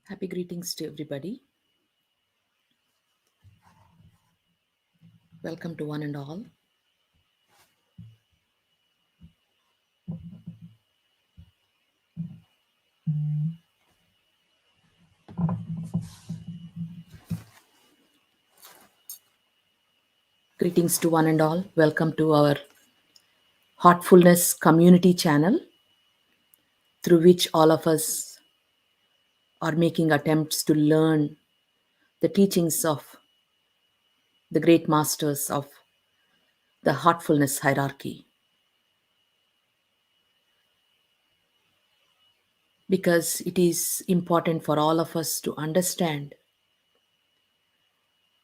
Happy greetings to everybody. Welcome to one and all. Greetings to one and all. Welcome to our Heartfulness community channel, through which all of us are making attempts to learn the teachings of the great masters of the heartfulness hierarchy. Because it is important for all of us to understand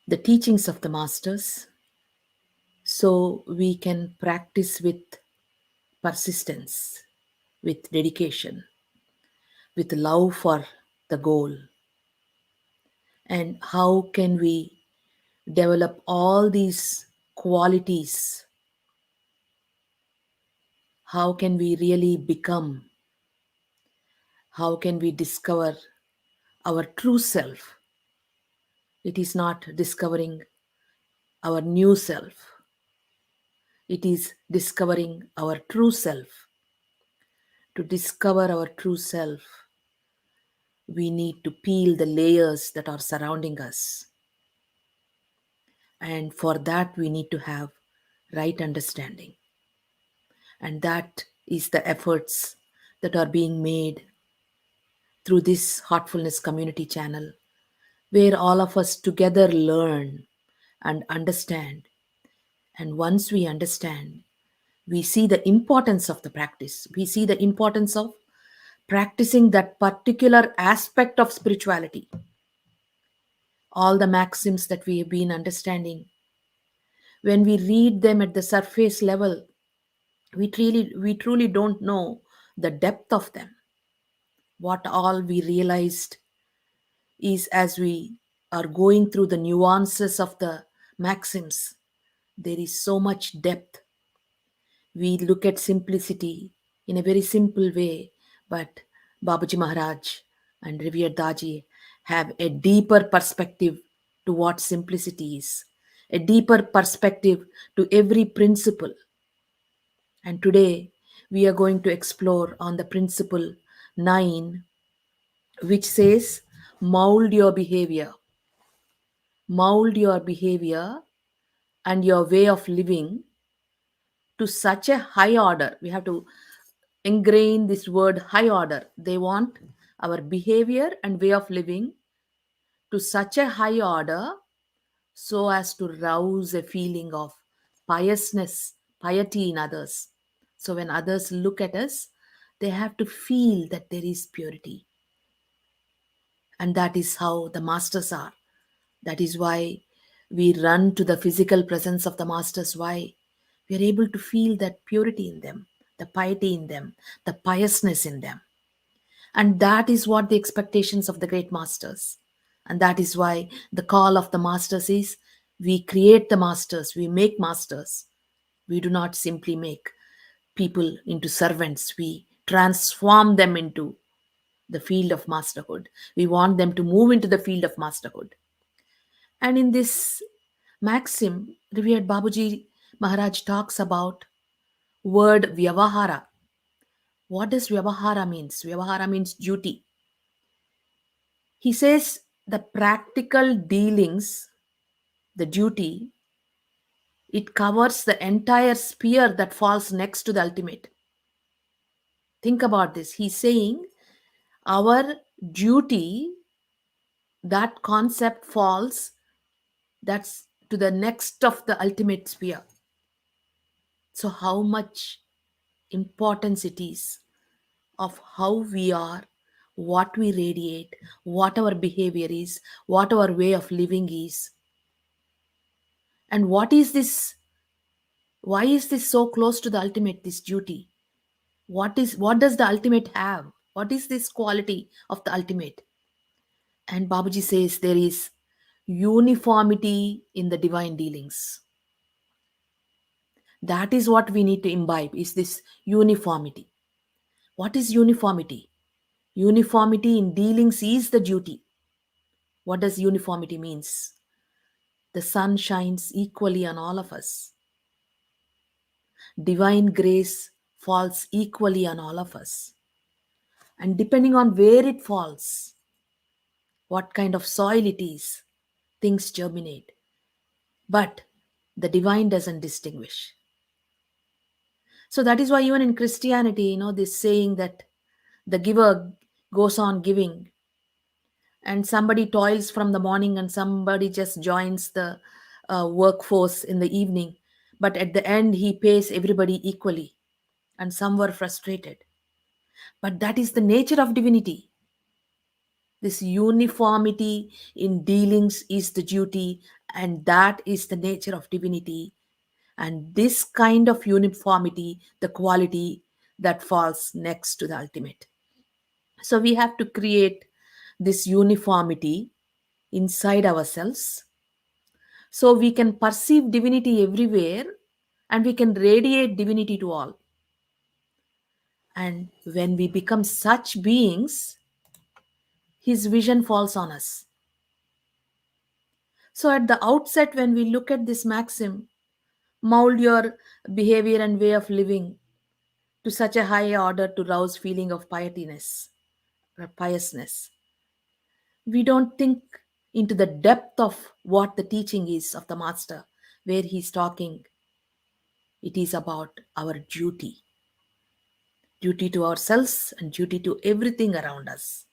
the teachings of the masters so we can practice with persistence, with dedication, with love for the goal. And how can we develop all these qualities? How can we really become? How can we discover our true self? It is not discovering our new self, it is discovering our true self. To discover our true self, we need to peel the layers that are surrounding us. And for that, we need to have right understanding. And that is the efforts that are being made through this Heartfulness community channel, where all of us together learn and understand. And once we understand, we see the importance of the practice. We see the importance of practicing that particular aspect of spirituality. All the maxims that we have been understanding, when we read them at the surface level, we truly don't know the depth of them. What all we realized is, as we are going through the nuances of the maxims, there is so much depth. We look at simplicity in a very simple way, but Babaji Maharaj and Revered Daji have a deeper perspective to what simplicity is, a deeper perspective to every principle. And today we are going to explore on the principle 9, which says, mold your behavior. Mold your behavior and your way of living to such a high order. We have to ingrain this word high order. They want our behavior and way of living to such a high order so as to rouse a feeling of piousness, piety in others. So when others look at us, they have to feel that there is purity. And that is how the masters are. That is why we run to the physical presence of the masters. Why? We are able to feel that purity in them, the piety in them, the piousness in them. And that is what the expectations of the great masters. And that is why the call of the masters is, we create the masters, we make masters. We do not simply make people into servants, we transform them into the field of masterhood. We want them to move into the field of masterhood. And in this maxim, revered Babuji Maharaj talks about word vyavahara. What does vyavahara means? Vyavahara means duty. He says the practical dealings, the duty, it covers the entire sphere that falls next to the ultimate. Think about this. He's saying our duty, that concept falls, that's to the next of the ultimate sphere. So how much importance it is of how we are, what we radiate, what our behavior is, what our way of living is. And what is this? Why is this so close to the ultimate, this duty? What does the ultimate have? What is this quality of the ultimate? And Babaji says there is uniformity in the divine dealings. That is what we need to imbibe, is this uniformity. What is uniformity? Uniformity in dealings is the duty. What does uniformity means? The sun shines equally on all of us. Divine grace falls equally on all of us. And depending on where it falls, what kind of soil it is, things germinate. But the divine doesn't distinguish. So that is why even in Christianity, this saying that the giver goes on giving, and somebody toils from the morning and somebody just joins the workforce in the evening, but at the end he pays everybody equally, and some were frustrated. But that is the nature of divinity. This uniformity in dealings is the duty, and that is the nature of divinity. And this kind of uniformity, the quality that falls next to the ultimate. So we have to create this uniformity inside ourselves so we can perceive divinity everywhere and we can radiate divinity to all. And when we become such beings, his vision falls on us. So at the outset, when we look at this maxim, mold your behavior and way of living to such a high order to rouse feeling of piousness or piousness, we don't think into the depth of what the teaching is of the master, where he's talking. It is about our duty to ourselves and duty to everything around us.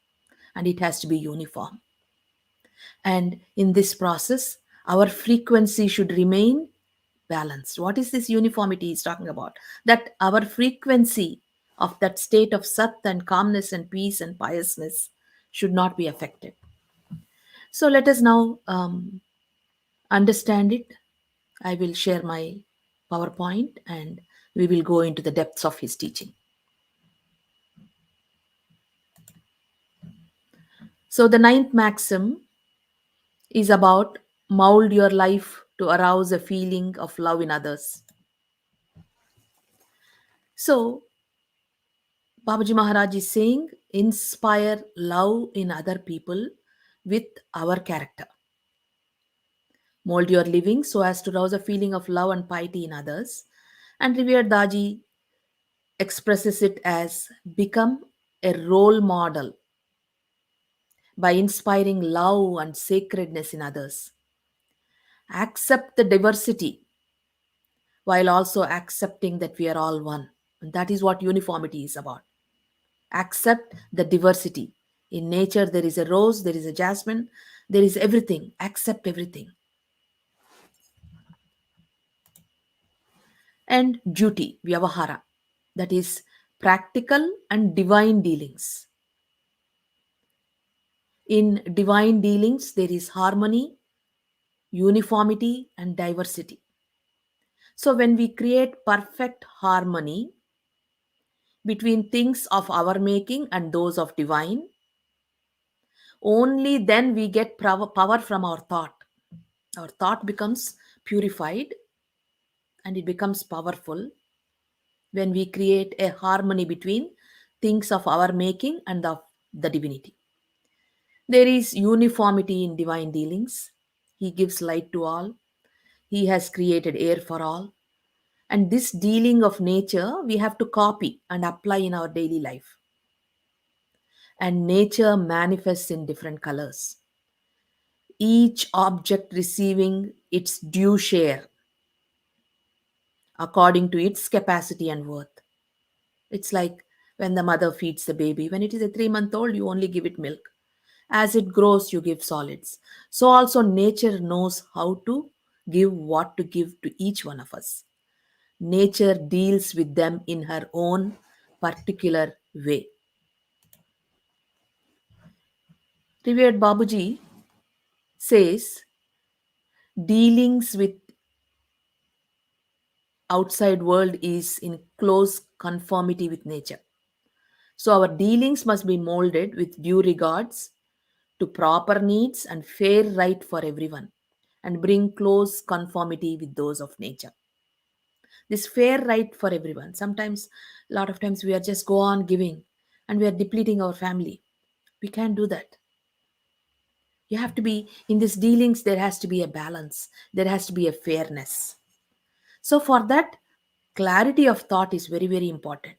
And it has to be uniform. And in this process, our frequency should remain balanced. What is this uniformity he's talking about? That our frequency of that state of sat and calmness and peace and piousness should not be affected. So let us now understand it. I will share my PowerPoint and we will go into the depths of his teaching. So the ninth maxim is about mold your life to arouse a feeling of love in others. So Babaji Maharaj is saying, inspire love in other people with our character. Mold your living so as to rouse a feeling of love and piety in others. And revered Daji expresses it as become a role model by inspiring love and sacredness in others. Accept the diversity while also accepting that we are all one. And that is what uniformity is about. Accept the diversity. In nature, there is a rose, there is a jasmine, there is everything. Accept everything. And duty, vyavahara, that is practical and divine dealings. In divine dealings, there is harmony, uniformity, and diversity. So, when we create perfect harmony between things of our making and those of divine, only then we get power from our thought. Our thought becomes purified and it becomes powerful when we create a harmony between things of our making and the divinity. There is uniformity in divine dealings. He gives light to all. He has created air for all. And this dealing of nature we have to copy and apply in our daily life. And nature manifests in different colors, each object receiving its due share according to its capacity and worth. It's like when the mother feeds the baby. When it is a 3 month old, you only give it milk. As it grows, you give solids. So also nature knows how to give what to give to each one of us. Nature deals with them in her own particular way. Revered Babuji says dealings with outside world is in close conformity with nature. So our dealings must be molded with due regards to proper needs and fair right for everyone and bring close conformity with those of nature. This fair right for everyone. Sometimes, a lot of times, we are just go on giving, and we are depleting our family. We can't do that. You have to be in these dealings, there has to be a balance, there has to be a fairness. So, for that, clarity of thought is very, very important.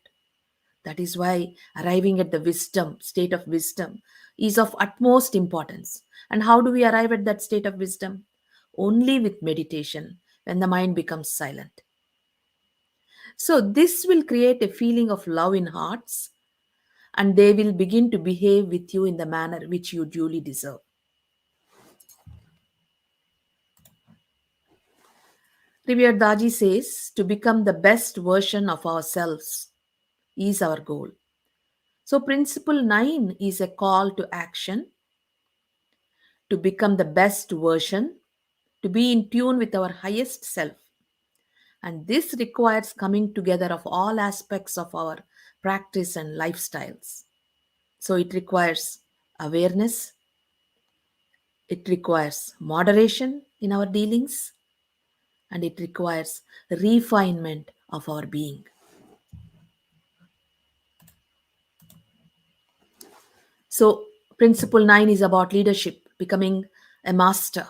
That is why arriving at the wisdom, state of wisdom, is of utmost importance. And how do we arrive at that state of wisdom? Only with meditation, when the mind becomes silent. So, this will create a feeling of love in hearts, and they will begin to behave with you in the manner which you duly deserve. Revered Daji says to become the best version of ourselves is our goal. So, principle 9 is a call to action to become the best version, to be in tune with our highest self. And this requires coming together of all aspects of our practice and lifestyles. So, it requires awareness, it requires moderation in our dealings, and it requires refinement of our being. So, principle 9 is about leadership, becoming a master.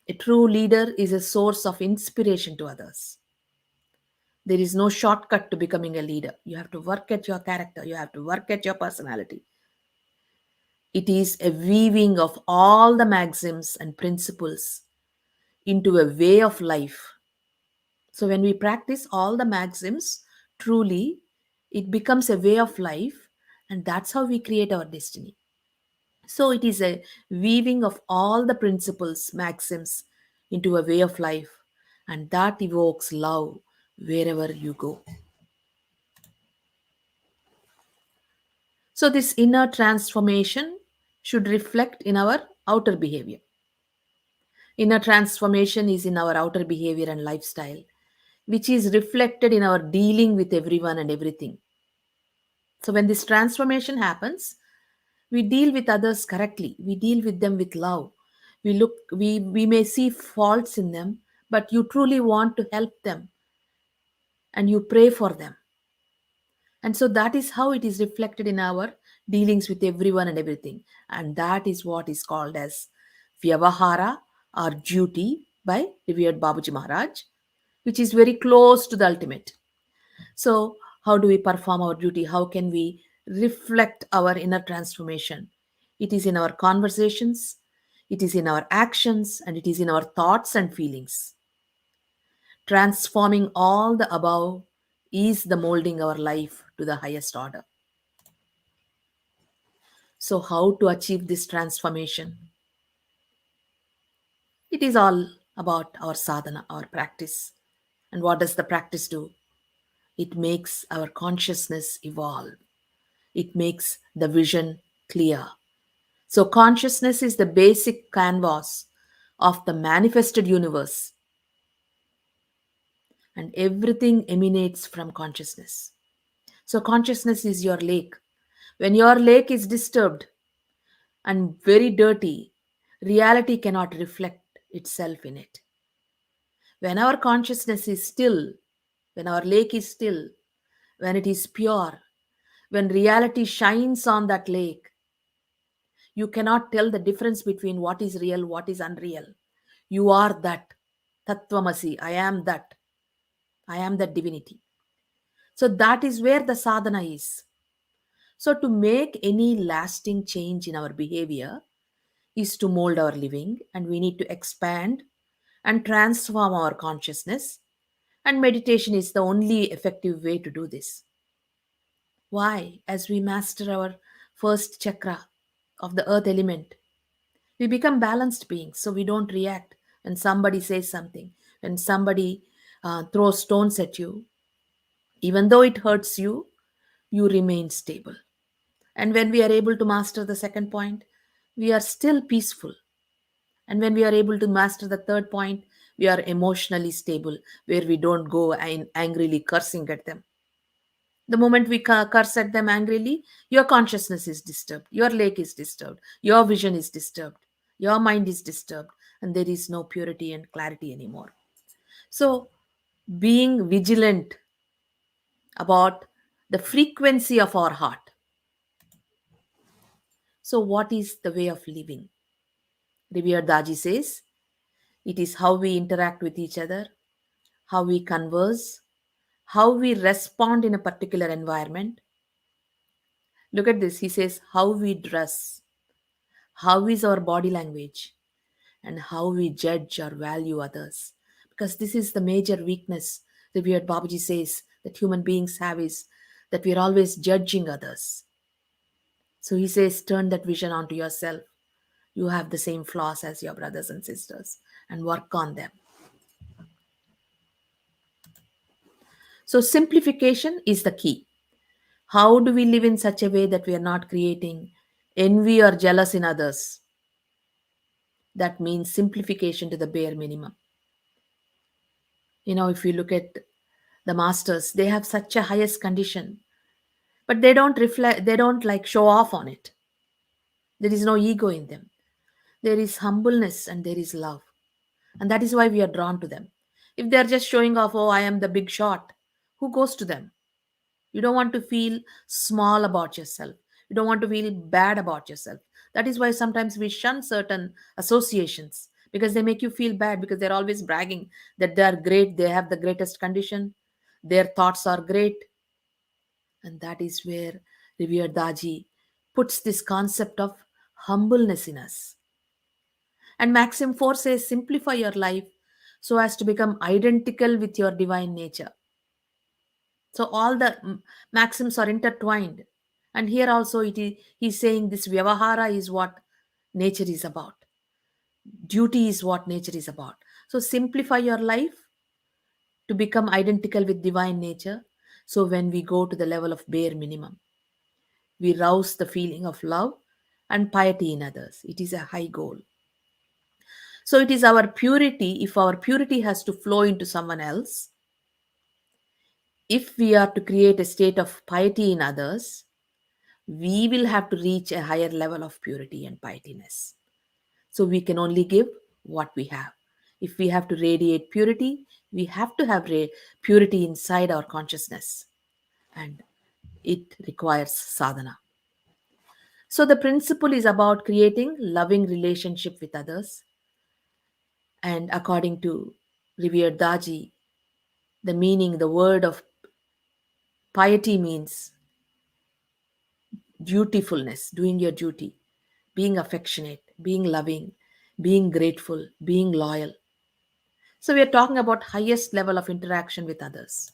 A true leader is a source of inspiration to others. There is no shortcut to becoming a leader. You have to work at your character, you have to work at your personality. It is a weaving of all the maxims and principles into a way of life. So, when we practice all the maxims truly, it becomes a way of life, and that's how we create our destiny. So, it is a weaving of all the principles, maxims into a way of life, and that evokes love wherever you go. So, this inner transformation should reflect in our outer behavior. Inner transformation is in our outer behavior and lifestyle, which is reflected in our dealing with everyone and everything. So, when this transformation happens, we deal with others correctly, we deal with them with love. We may see faults in them, but you truly want to help them and you pray for them. And so that is how it is reflected in our dealings with everyone and everything. And that is what is called as Vyavahara or duty by revered Babuji Maharaj, which is very close to the ultimate. So, how do we perform our duty? How can we reflect our inner transformation? It is in our conversations, it is in our actions, and it is in our thoughts and feelings. Transforming all the above is the molding our life to the highest order. So, how to achieve this transformation? It is all about our sadhana, our practice. And what does the practice do? It makes our consciousness evolve, it makes the vision clear. So, consciousness is the basic canvas of the manifested universe, and everything emanates from consciousness. So, consciousness is your lake. When your lake is disturbed and very dirty, reality cannot reflect itself in it. When our consciousness is still, when our lake is still, when it is pure, when reality shines on that lake, you cannot tell the difference between what is real, what is unreal. You are that. Tattvamasi, I am that. I am that divinity. So that is where the sadhana is. So to make any lasting change in our behavior is to mold our living, and we need to expand and transform our consciousness. And meditation is the only effective way to do this. Why? As we master our first chakra of the earth element, we become balanced beings, so we don't react when somebody says something, when somebody throws stones at you. Even though it hurts you, you remain stable. And when we are able to master the second point, we are still peaceful. And when we are able to master the third point, we are emotionally stable, where we don't go and angrily cursing at them. The moment we curse at them angrily, your consciousness is disturbed, your lake is disturbed, your vision is disturbed, your mind is disturbed, and there is no purity and clarity anymore. So, being vigilant about the frequency of our heart. So, what is the way of living? Revered Daji says it is how we interact with each other, how we converse, how we respond in a particular environment. Look at this. He says how we dress, how is our body language, and how we judge or value others. Because this is the major weakness, revered Babaji says, that human beings have is that we are always judging others. So he says, turn that vision onto yourself. You have the same flaws as your brothers and sisters and work on them. So simplification is the key. How do we live in such a way that we are not creating envy or jealous in others? That means simplification to the bare minimum. If you look at the masters, they have such a highest condition, but they don't reflect, they don't like show off on it. There is no ego in them. There is humbleness and there is love. And that is why we are drawn to them. If they are just showing off, oh, I am the big shot, who goes to them? You don't want to feel small about yourself. You don't want to feel bad about yourself. That is why sometimes we shun certain associations because they make you feel bad because they're always bragging that they are great, they have the greatest condition, their thoughts are great. And that is where Revered Daji puts this concept of humbleness in us. And Maxim 4 says, simplify your life so as to become identical with your divine nature. So all the maxims are intertwined. And here also he's saying this vyavahara is what nature is about. Duty is what nature is about. So simplify your life to become identical with divine nature. So when we go to the level of bare minimum, we rouse the feeling of love and piety in others. It is a high goal. So it is our purity. If our purity has to flow into someone else, if we are to create a state of piety in others, we will have to reach a higher level of purity and pietiness. So we can only give what we have. If we have to radiate purity, we have to have purity inside our consciousness. And it requires sadhana. So the principle is about creating loving relationship with others. And according to Revered Daji, the meaning, the word of piety means dutifulness, doing your duty, being affectionate, being loving, being grateful, being loyal. So we are talking about highest level of interaction with others.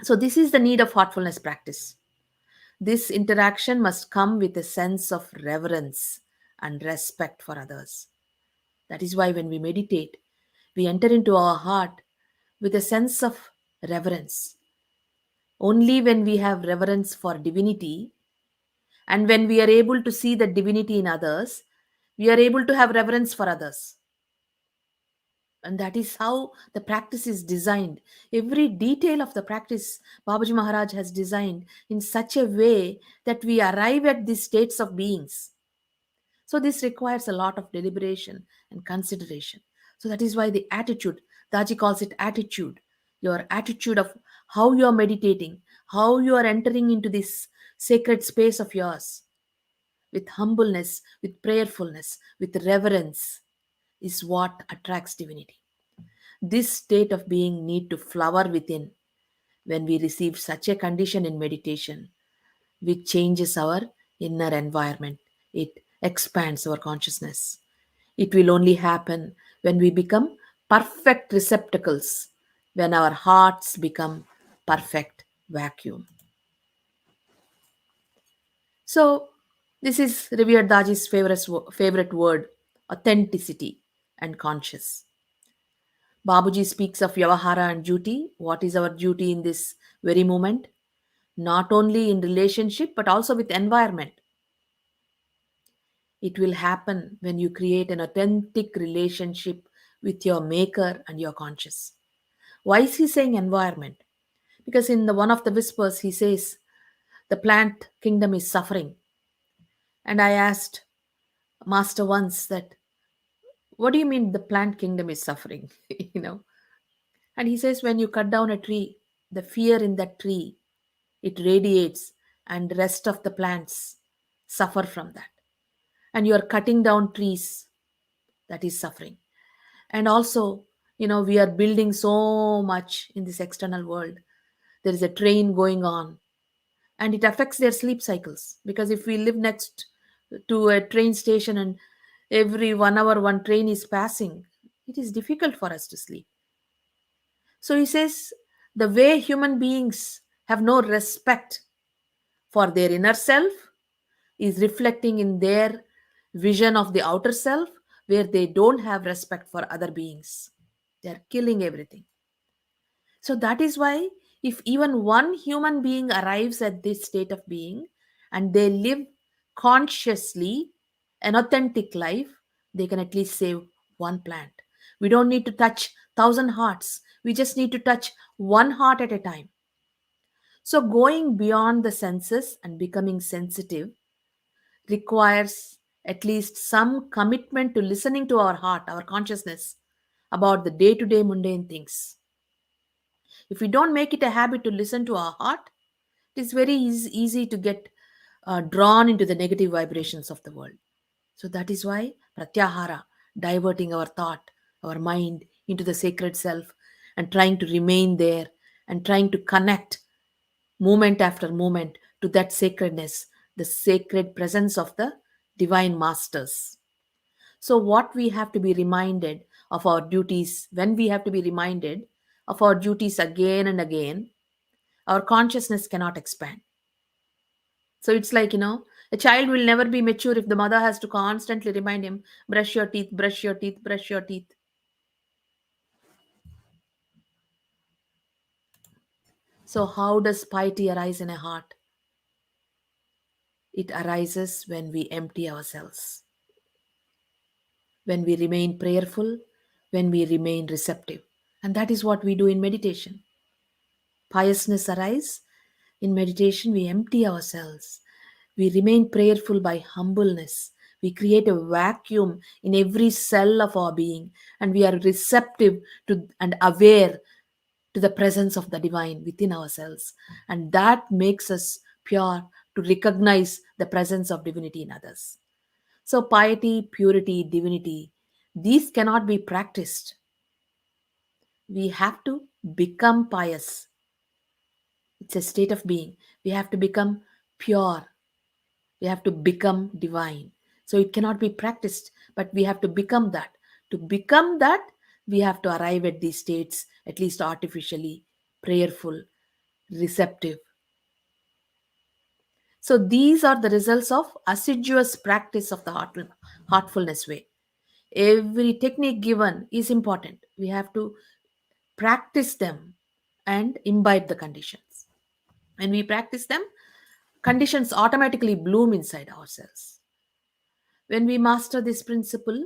So this is the need of heartfulness practice. This interaction must come with a sense of reverence and respect for others. That is why when we meditate, we enter into our heart with a sense of reverence. Only when we have reverence for divinity and when we are able to see the divinity in others, we are able to have reverence for others. And that is how the practice is designed. Every detail of the practice, Babaji Maharaj has designed in such a way that we arrive at these states of beings. So this requires a lot of deliberation and consideration. So that is why the attitude, Daji calls it attitude. Your attitude of how you are meditating, how you are entering into this sacred space of yours with humbleness, with prayerfulness, with reverence is what attracts divinity. This state of being need to flower within. When we receive such a condition in meditation, which changes our inner environment, it expands our consciousness. It will only happen when we become perfect receptacles, when our hearts become perfect vacuum. So, this is Revered Daji's favorite word, authenticity and conscious. Babuji speaks of Yavahara and duty. What is our duty in this very moment? Not only in relationship but also with environment. It will happen when you create an authentic relationship with your maker and your conscious. Why is he saying environment? Because in the one of the whispers he says the plant kingdom is suffering. And I asked Master once that what do you mean the plant kingdom is suffering? you know And he says when you cut down a tree, the fear in that tree, it radiates, and the rest of the plants suffer from that. And you are cutting down trees, that is suffering. And also, we are building so much in this external world. There is a train going on, and it affects their sleep cycles, because if we live next to a train station and every 1 hour one train is passing, it is difficult for us to sleep. So he says the way human beings have no respect for their inner self is reflecting in their vision of the outer self, where they don't have respect for other beings. They are killing everything. So that is why, if even one human being arrives at this state of being and they live consciously an authentic life, they can at least save one plant. We don't need to touch 1,000 hearts, we just need to touch one heart at a time. So, going beyond the senses and becoming sensitive requires at least some commitment to listening to our heart, our consciousness, about the day to day mundane things. If we don't make it a habit to listen to our heart, it is very easy to get drawn into the negative vibrations of the world. So that is why pratyahara, diverting our thought, our mind into the sacred self, and trying to remain there, and trying to connect moment after moment to that sacredness, the sacred presence of the divine masters. So, what we have to be reminded of our duties, when we have to be reminded of our duties again and again, our consciousness cannot expand. So, it's like, a child will never be mature if the mother has to constantly remind him, brush your teeth, brush your teeth, brush your teeth. So, how does piety arise in a heart? It arises when we empty ourselves, when we remain prayerful, when we remain receptive. And that is what we do in meditation. Piousness arises in meditation, we empty ourselves. We remain prayerful by humbleness. We create a vacuum in every cell of our being, and we are receptive to and aware to the presence of the divine within ourselves. And that makes us pure to recognize the presence of divinity in others. So, piety, purity, divinity, these cannot be practiced. We have to become pious. It's a state of being. We have to become pure. We have to become divine. So it cannot be practiced, but we have to become that. To become that, we have to arrive at these states, at least artificially, prayerful, receptive. So these are the results of assiduous practice of the heartfulness way. Every technique given is important. We have to practice them and imbibe the conditions. When we practice them, conditions automatically bloom inside ourselves. When we master this principle,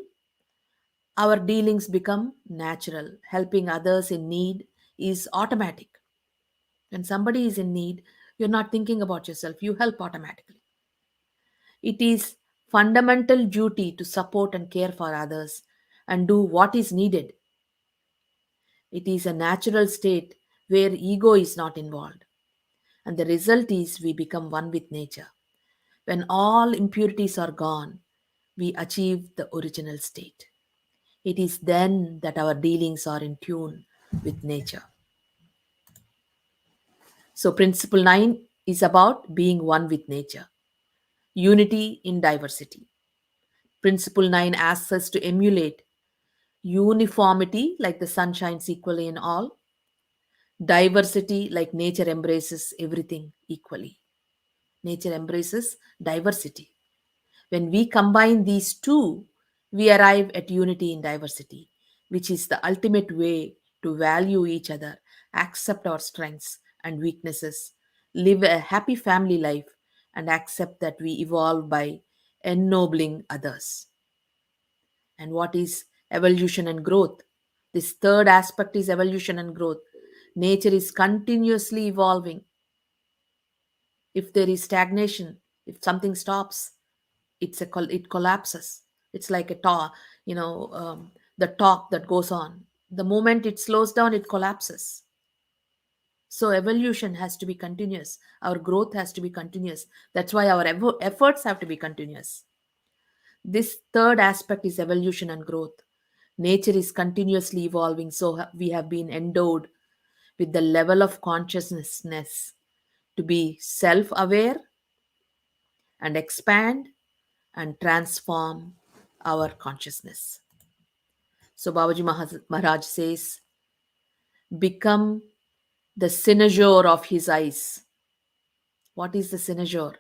our dealings become natural. Helping others in need is automatic. When somebody is in need, you're not thinking about yourself, you help automatically. It is fundamental duty to support and care for others and do what is needed. It is a natural state where ego is not involved. And the result is we become one with nature. When all impurities are gone, we achieve the original state. It is then that our dealings are in tune with nature. So, principle 9 is about being one with nature, unity in diversity. Principle 9 asks us to emulate uniformity, like the sun shines equally in all, diversity, like nature embraces everything equally. Nature embraces diversity. When we combine these two, we arrive at unity in diversity, which is the ultimate way to value each other, accept our strengths and weaknesses, live a happy family life, and accept that we evolve by ennobling others. And what is evolution and growth? This third aspect is evolution and growth. Nature is continuously evolving. If there is stagnation, if something stops, it collapses. It's like a the talk that goes on. The moment it slows down, it collapses. So evolution has to be continuous. Our growth has to be continuous. That's why our efforts have to be continuous. This third aspect is evolution and growth. Nature is continuously evolving, so we have been endowed with the level of consciousness to be self aware and expand and transform our consciousness. So Babaji Maharaj says, become the cynosure of his eyes. What is the cynosure?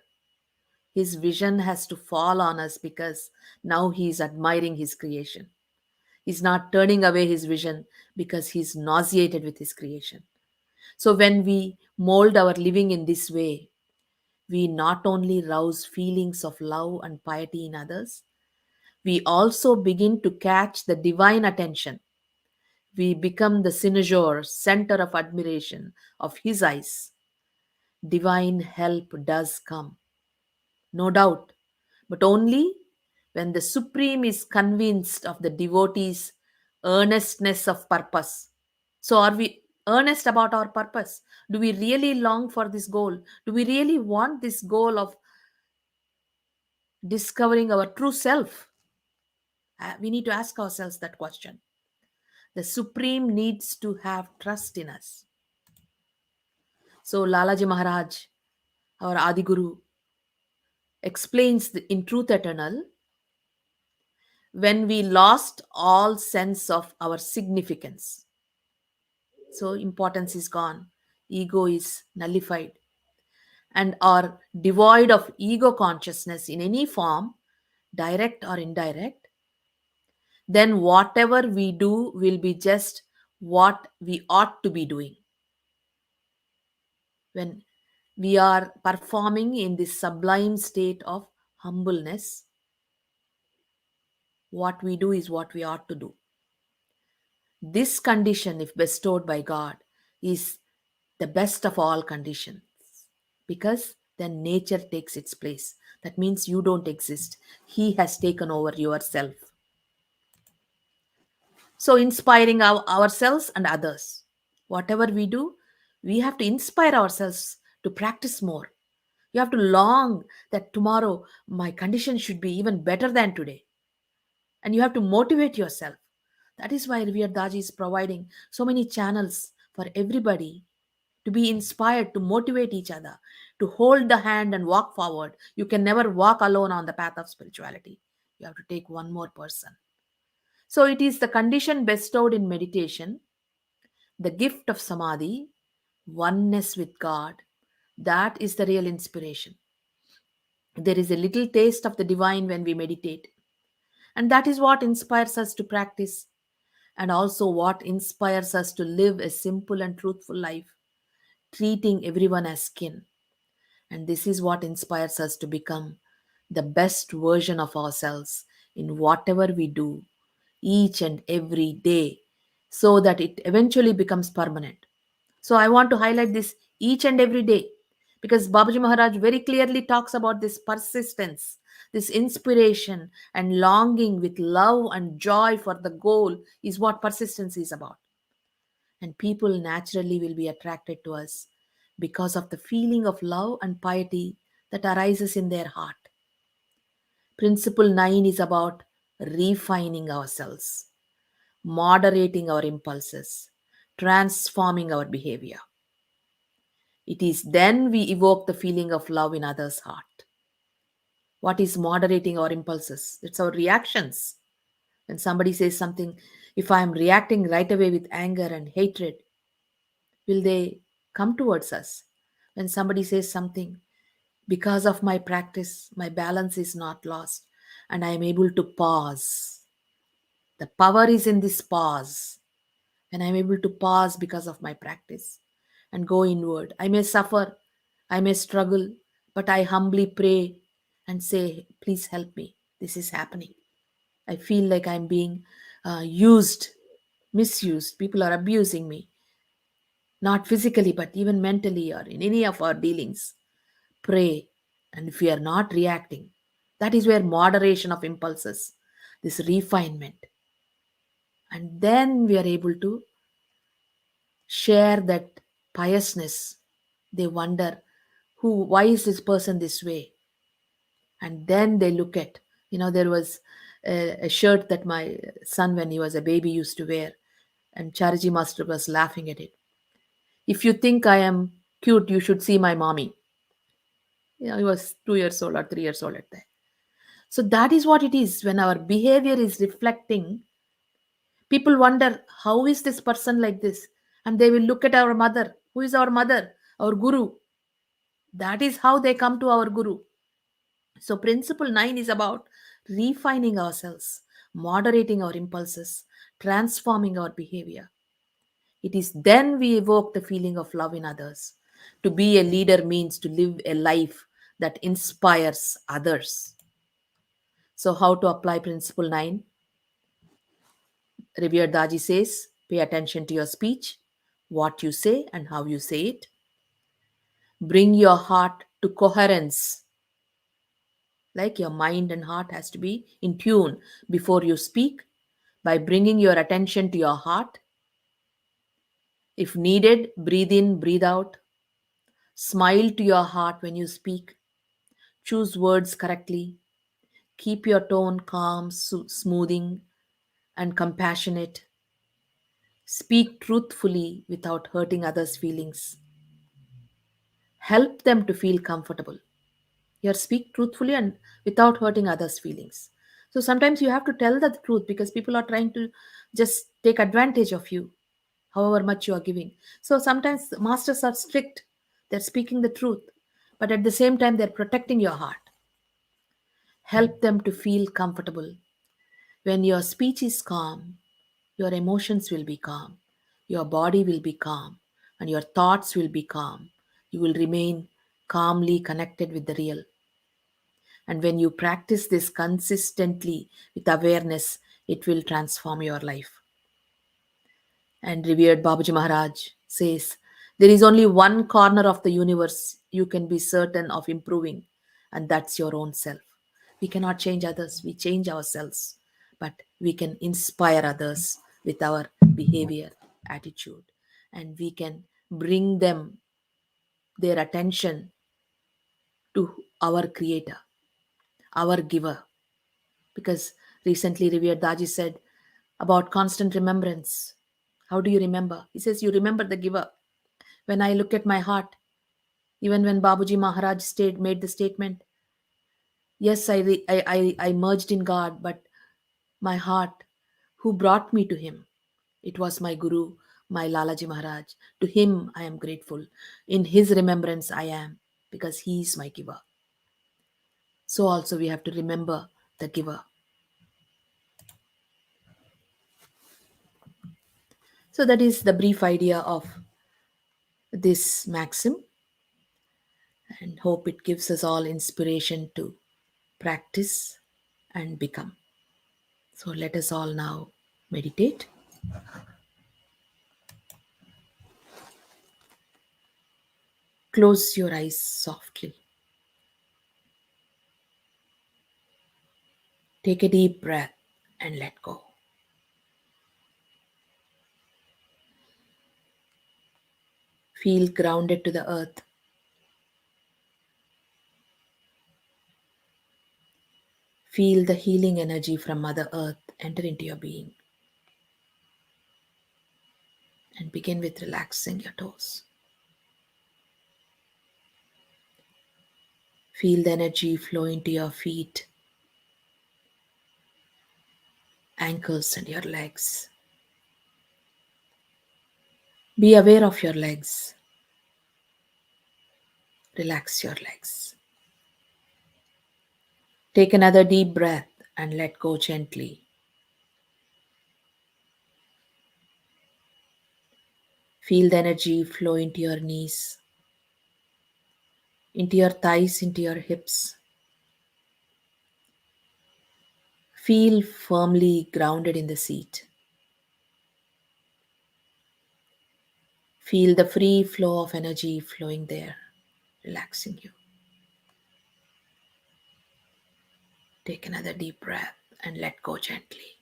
His vision has to fall on us because now he is admiring his creation. He's not turning away his vision because he's nauseated with his creation. So when we mold our living in this way, we not only rouse feelings of love and piety in others, we also begin to catch the divine attention. We become the cynosure, center of admiration of his eyes. Divine help does come, no doubt, but only when the Supreme is convinced of the devotee's earnestness of purpose. So, are we earnest about our purpose? Do we really long for this goal? Do we really want this goal of discovering our true self? We need to ask ourselves that question. The Supreme needs to have trust in us. So, Lalaji Maharaj, our Adi Guru, explains in Truth Eternal, when we lost all sense of our significance. So, importance is gone, ego is nullified, and are devoid of ego consciousness in any form, direct or indirect, then whatever we do will be just what we ought to be doing. When we are performing in this sublime state of humbleness, what we do is what we ought to do. This condition, if bestowed by God, is the best of all conditions because then nature takes its place. That means you don't exist. He has taken over yourself. So, inspiring ourselves and others. Whatever we do, we have to inspire ourselves to practice more. You have to long that tomorrow my condition should be even better than today. And you have to motivate yourself. That is why Revered Daji is providing so many channels for everybody to be inspired, to motivate each other, to hold the hand and walk forward. You can never walk alone on the path of spirituality. You have to take one more person. So it is the condition bestowed in meditation, the gift of samadhi, oneness with God. That is the real inspiration. There is a little taste of the divine when we meditate. And that is what inspires us to practice, and also what inspires us to live a simple and truthful life, treating everyone as kin. And this is what inspires us to become the best version of ourselves in whatever we do each and every day, so that it eventually becomes permanent. So I want to highlight this each and every day because Babaji Maharaj very clearly talks about this persistence, this inspiration and longing with love and joy for the goal is what persistence is about. And people naturally will be attracted to us because of the feeling of love and piety that arises in their heart. Principle 9 is about refining ourselves, moderating our impulses, transforming our behavior. It is then we evoke the feeling of love in others' heart. What is moderating our impulses? It's our reactions. When somebody says something, if I am reacting right away with anger and hatred, will they come towards us? When somebody says something, because of my practice, my balance is not lost and I am able to pause. The power is in this pause. When I am able to pause because of my practice and go inward, I may suffer, I may struggle, but I humbly pray and say, please help me. This is happening. I feel like I'm being used, misused. People are abusing me, not physically, but even mentally or in any of our dealings. Pray. And if we are not reacting, that is where moderation of impulses, this refinement, and then we are able to share that piousness. They wonder, why is this person this way? And then they look at, there was a shirt that my son, when he was a baby, used to wear, and Chariji Master was laughing at it. If you think I am cute, you should see my mommy. He was 2 years old or 3 years old at that. So that is what it is. When our behavior is reflecting, people wonder, how is this person like this? And they will look at our mother. Who is our mother? Our guru. That is how they come to our guru. So, principle 9 is about refining ourselves, moderating our impulses, transforming our behavior. It is then we evoke the feeling of love in others. To be a leader means to live a life that inspires others. So, how to apply principle 9? Revered Daji says, pay attention to your speech, what you say, and how you say it. Bring your heart to coherence. Like your mind and heart has to be in tune before you speak, by bringing your attention to your heart. If needed, breathe in, breathe out. Smile to your heart when you speak. Choose words correctly. Keep your tone calm, smoothing, and compassionate. Speak truthfully without hurting others' feelings. Help them to feel comfortable. You speak truthfully and without hurting others' feelings. So sometimes you have to tell the truth, because people are trying to just take advantage of you, however much you are giving. So sometimes masters are strict, they're speaking the truth, but at the same time, they're protecting your heart. Help them to feel comfortable. When your speech is calm, your emotions will be calm, your body will be calm, and your thoughts will be calm. You will remain calmly connected with the real. And when you practice this consistently with awareness, it will transform your life. And revered Babaji Maharaj says, there is only one corner of the universe you can be certain of improving, and that's your own self. We cannot change others, we change ourselves, but we can inspire others with our behavior, attitude, and we can bring them their attention to our Creator, our Giver. Because recently Revered Daji said about constant remembrance. How do you remember? He says, you remember the giver. When I look at my heart, even when Babuji Maharaj made the statement, yes, I merged in God, but my heart, who brought me to Him? It was my Guru, my Lalaji Maharaj. To him I am grateful. In his remembrance I am, because he is my giver. So also we have to remember the giver. So that is the brief idea of this maxim, and hope it gives us all inspiration to practice and become. So let us all now meditate. Close your eyes softly. Take a deep breath and let go. Feel grounded to the earth. Feel the healing energy from Mother Earth enter into your being. And begin with relaxing your toes. Feel the energy flow into your feet, ankles, and your legs. Be aware of your legs. Relax your legs. Take another deep breath and let go gently. Feel the energy flow into your knees, into your thighs, into your hips. Feel firmly grounded in the seat. Feel the free flow of energy flowing there, relaxing you. Take another deep breath and let go gently.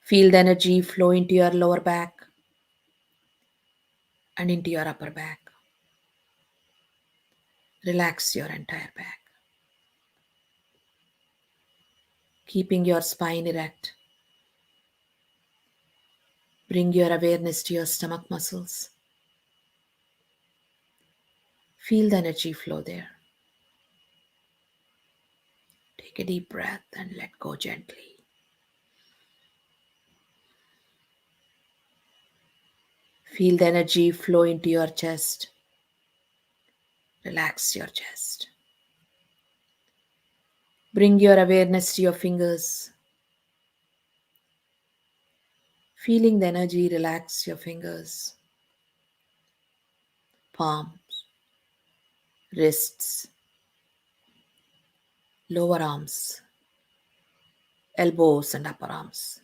Feel the energy flow into your lower back and into your upper back. Relax your entire back, keeping your spine erect. Bring your awareness to your stomach muscles. Feel the energy flow there. Take a deep breath and let go gently. Feel the energy flow into your chest. Relax your chest. Bring your awareness to your fingers. Feeling the energy relax your fingers, palms, wrists, lower arms, elbows, and upper arms.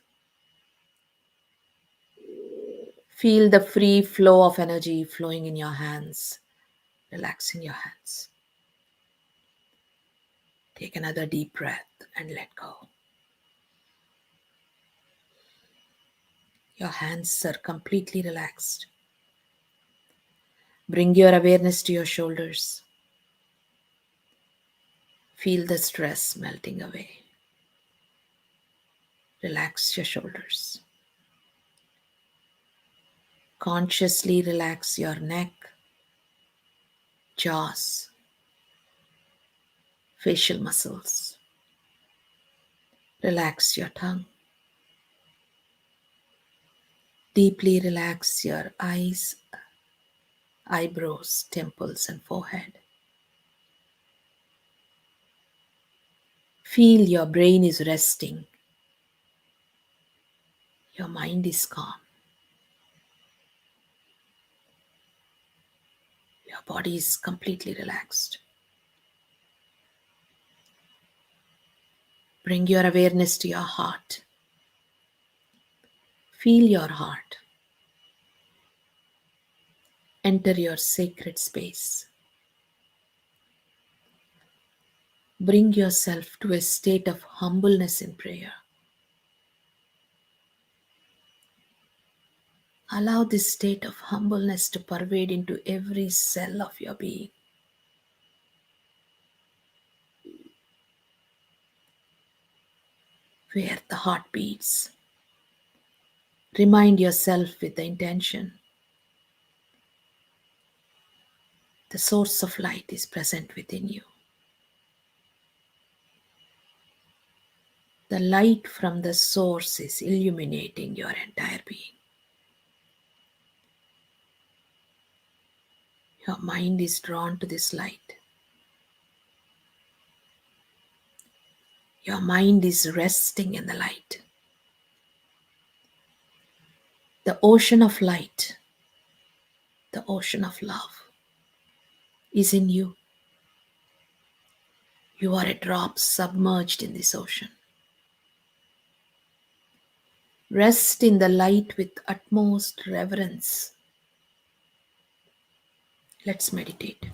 Feel the free flow of energy flowing in your hands, relaxing your hands. Take another deep breath and let go. Your hands are completely relaxed. Bring your awareness to your shoulders. Feel the stress melting away. Relax your shoulders. Consciously relax your neck, jaws, facial muscles. Relax your tongue. Deeply relax your eyes, eyebrows, temples, and forehead. Feel your brain is resting. Your mind is calm. Your body is completely relaxed. Bring your awareness to your heart. Feel your heart. Enter your sacred space. Bring yourself to a state of humbleness in prayer. Allow this state of humbleness to pervade into every cell of your being. Where the heart beats, remind yourself with the intention. The source of light is present within you. The light from the source is illuminating your entire being. Your mind is drawn to this light. Your mind is resting in the light. The ocean of light, the ocean of love is in you. You are a drop submerged in this ocean. Rest in the light with utmost reverence. Let's meditate.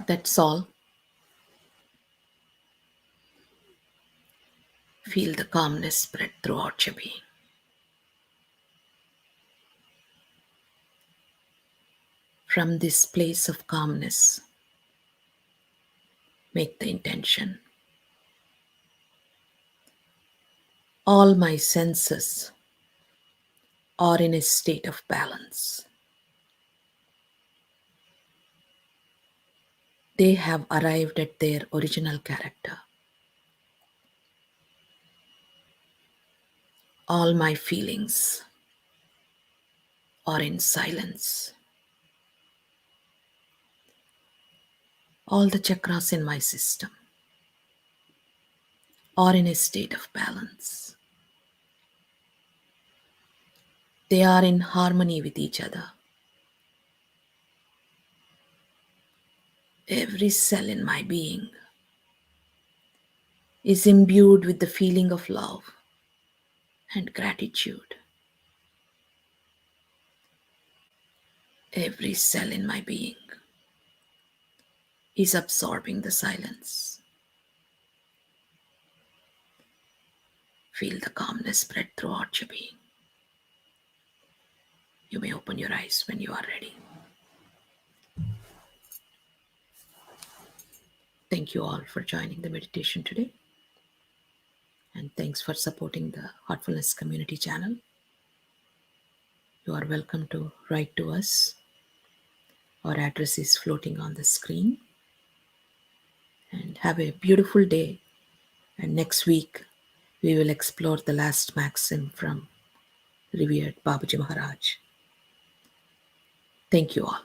That's all. Feel the calmness spread throughout your being. From this place of calmness, make the intention. All my senses are in a state of balance. They have arrived at their original character. All my feelings are in silence. All the chakras in my system are in a state of balance. They are in harmony with each other. Every cell in my being is imbued with the feeling of love and gratitude. Every cell in my being is absorbing the silence. Feel the calmness spread throughout your being. You may open your eyes when you are ready. Thank you all for joining the meditation today. And thanks for supporting the Heartfulness community channel. You are welcome to write to us. Our address is floating on the screen. And have a beautiful day. And next week, we will explore the last maxim from revered Babaji Maharaj. Thank you all.